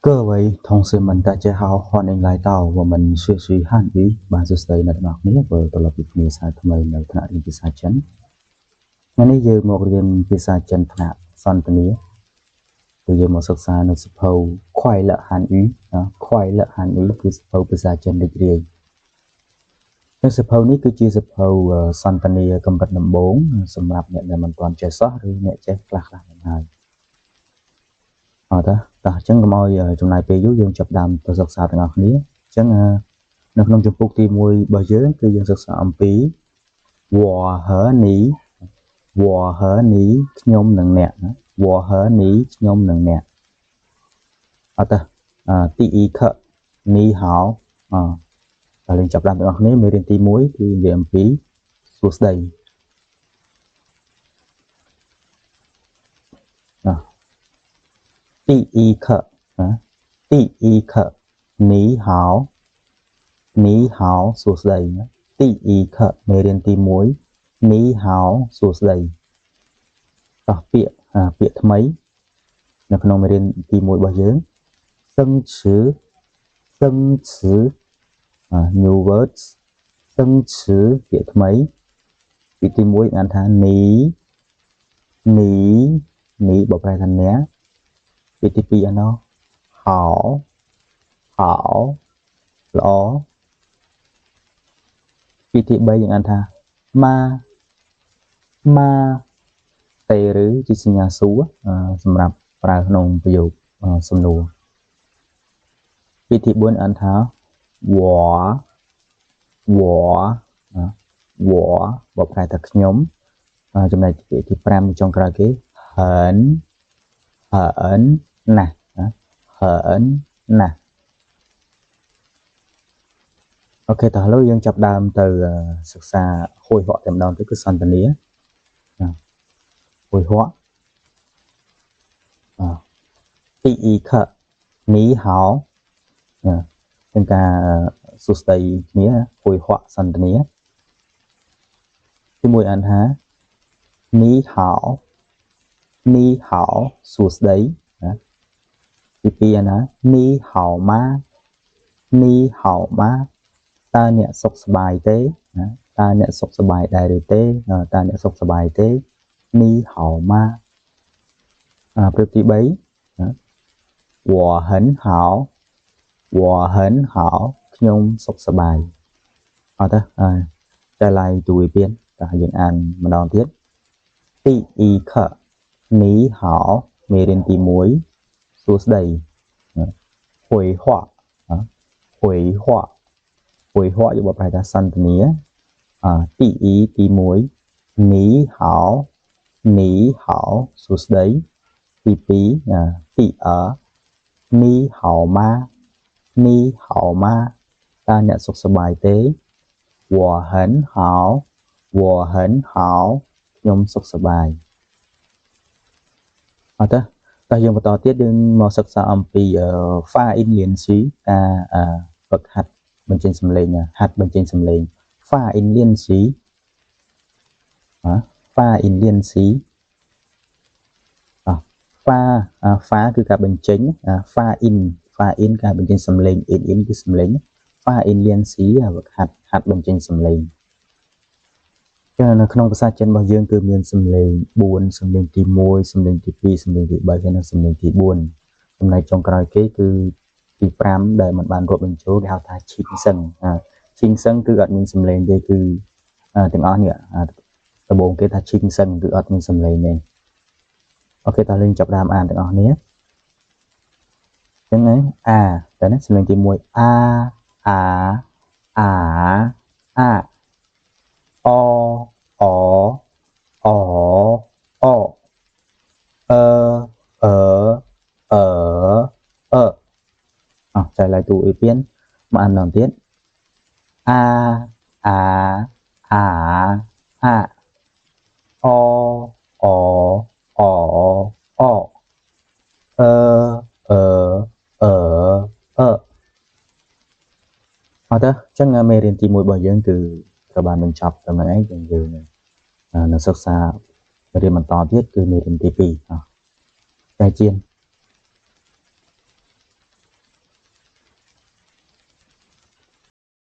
各位同学们，大家好，欢迎来到我们学习汉语បានសួស្តីអ្នកទាំងអស់គ្នាវិលត្រឡប់ពីភាសាថ្មីនៅថ្នាក់រៀនភាសាចិនថ្ងៃនេះយើងមករៀនភាសាចិនថ្នាក់សន្ទនាគឺយើងមកសិក្សានៅសៀវភៅ快乐汉语快乐汉语គឺសៀវភៅភាសាចិនរីករាយនៅសៀវភៅនេះគឺជាសៀវភៅសន្ទនាកម្រិតដំបូងសម្រាប់អ្នកដែលមិនទាន់ចេះសោះឬអ្នកចេះខ្លះៗហ្នឹងហើយអត់ទេតោះអញ្ចឹងកុំឲ្យចំណាយពេលយូរយើងចាប់ដើមទៅសិក្សាទាំងអស់គ្នាអញ្ចឹងនៅក្នុងជំពូកទី1របស់យើងគឺយើងសិក្សាអំពី我和你ខ្ញុំនិងអ្នក我和你ខ្ញុំនិងអ្នកអត់ទេទី1ខ你好តើយើងចាប់ដើមទាំងអស់គ្នាមេរៀនទី1គឺនិយាយអំពីសួស្តី第一课你好សួស្តីទី1ខមេរៀនទី1你好សួស្តីតោះពាក្យថ្មីនៅក្នុងមេរៀនទី1របស់យើងសឹងឈឺnew words សឹងឈឺពាក្យថ្មីពាក្យទី1អានថានីបបប្រែថាអ្នកពាក្យទី2អានហៅល្អពាក្យទី3យើងអានថាម៉ាទេឬជាសញ្ញាសួរសម្រាប់ប្រើក្នុងប្រយោគសំណួរពាក្យទី4អានថាវបប្រែថាខ្ញុំចំណែកពាក្យទី5ចុងក្រោយគេហិនណាស់អូខេតោះឥឡូវយើងចាប់ដើមទៅសិក្សាហួយហក់តែម្ដងទៅគឺសន្ទនាហួយហក់ទី1ខ你好เป็นការសួស្តីគ្នាហួយហក់សន្ទនាទី1អានថា你好សួស្តីទី2អានថា你好吗តើអ្នកសុខសប្បាយទេតើអ្នកសុខសប្បាយដែរឬទេតើអ្នកសុខសប្បាយទេ你好吗ព្រឹកទី3我很好ខ្ញុំសុខសប្បាយអត់ទេ再来读一遍តើយើងអានម្ដងទៀតទី1ខ你好មេរៀនទី1សួស្តីហួយហក់យកបកប្រែថាសន្ទនាទី2ទី1你好សួស្តីទី2ទី2你好吗តើអ្នកសុខសប្បាយទេ我很好ខ្ញុំសុខសប្បាយអត់ទេតើយើងបន្តទៀតយើងមកសិក្សាអំពី发音练习ការฝึกหัดបញ្ចេញសំឡេងហាត់បញ្ចេញសំឡេង发音练习ហ្វាគឺការបញ្ចេញហ្វាអ៊ីនការបញ្ចេញសំឡេងអ៊ីនគឺសំឡេងហ្វាអ៊ីនលៀនស៊ីហាត់បញ្ចេញសំឡេងចានៅក្នុងភាសាចិនរបស់យើងគឺមានសំឡេង4សំឡេងទី1សំឡេងទី2សំឡេងទី3ហើយនិងសំឡេងទី4ចំណែកចុងក្រោយគេគឺទី5ដែលមិនបានរាប់បញ្ចូលគេហៅថាឈីងសឹងគឺអត់មានសំឡេងទេគឺទាំងអស់នេះដំបូងគេថាឈីងសឹងគឺអត់មានសំឡេងទេអូខេតោះយើងចាប់ដើមអានទាំងអស់គ្នាចឹងហ្នឹងតែណាសំឡេងទី1再来读一遍មកអានម្ដងទៀតអត់ទេចឹងមេរៀនទី1របស់យើងគឺត្រូវបានបញ្ចប់តែហ្នឹងឯងយើងនៅសិក្សារៀនបន្តទៀតគឺមេរៀនទី2再见